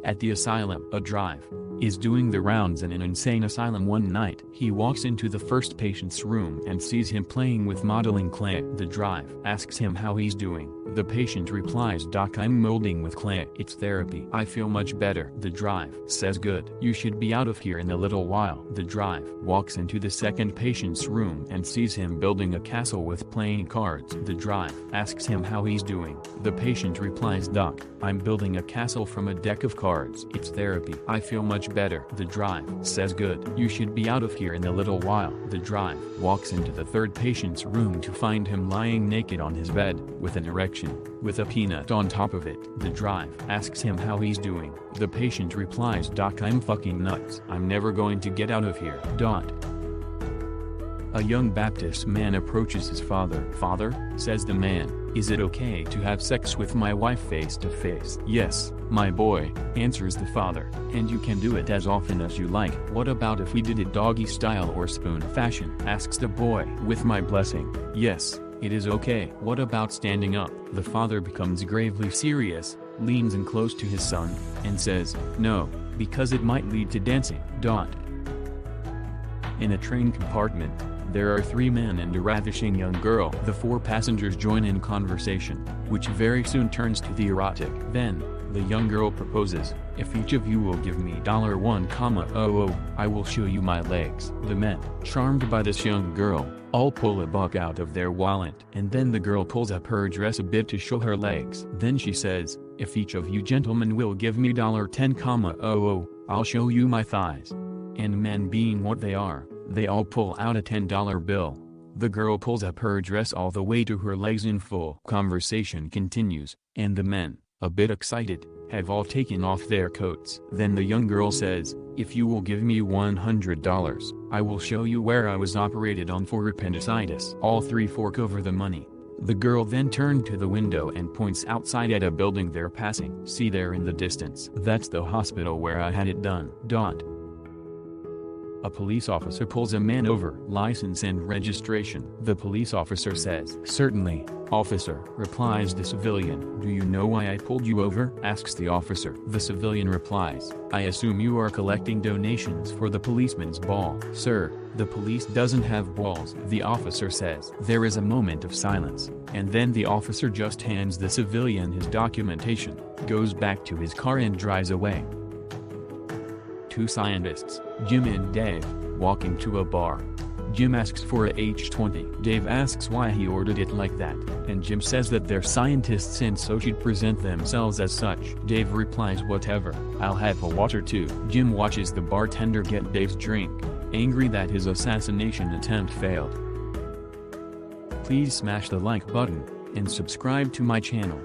At the asylum, a drive is doing the rounds in an insane asylum one night. He walks into the first patient's room and sees him playing with modeling clay. The drive asks him how he's doing. The patient replies, "Doc, I'm molding with clay. It's therapy. I feel much better." The drive says, "Good. You should be out of here in a little while." The drive walks into the second patient's room and sees him building a castle with playing cards. The drive asks him how he's doing. The patient replies, "Doc, I'm building a castle from a deck of cards. It's therapy. I feel much better." The drive says, "Good. You should be out of here in a little while." The drive walks into the third patient's room to find him lying naked on his bed, with an erection, with a peanut on top of it. The drive asks him how he's doing. The patient replies, "Doc, I'm fucking nuts. I'm never going to get out of here." A young Baptist man approaches his father. "Father," says the man, "is it okay to have sex with my wife face to face?" "Yes, my boy," answers the father, "and you can do it as often as you like." "What about if we did it doggy style or spoon fashion?" asks the boy. "With my blessing, yes, it is okay." "What about standing up?" The father becomes gravely serious, leans in close to his son, and says, "No, because it might lead to dancing." In a train compartment, there are three men and a ravishing young girl. The four passengers join in conversation, which very soon turns to the erotic. Then, the young girl proposes, "If each of you will give me $1,000, I will show you my legs." The men, charmed by this young girl, all pull a buck out of their wallet. And then the girl pulls up her dress a bit to show her legs. Then she says, "If each of you gentlemen will give me $10,000, I'll show you my thighs." And men being what they are, they all pull out a $10 bill. The girl pulls up her dress all the way to her legs in full. Conversation continues, and the men, a bit excited, have all taken off their coats. Then the young girl says, "If you will give me $100, I will show you where I was operated on for appendicitis." All three fork over the money. The girl then turned to the window and points outside at a building they're passing. "See there in the distance? That's the hospital where I had it done." A police officer pulls a man over. "License and registration." The police officer says, "Certainly, officer," replies the civilian. "Do you know why I pulled you over?" asks the officer. The civilian replies, "I assume you are collecting donations for the policeman's ball." "Sir, the police doesn't have balls," the officer says. There is a moment of silence, and then the officer just hands the civilian his documentation, goes back to his car and drives away. Two scientists, Jim and Dave, walk into a bar. Jim asks for a H20. Dave asks why he ordered it like that, and Jim says that they're scientists and so should present themselves as such. Dave replies, "Whatever, I'll have a water too." Jim watches the bartender get Dave's drink, angry that his assassination attempt failed. Please smash the like button, and subscribe to my channel.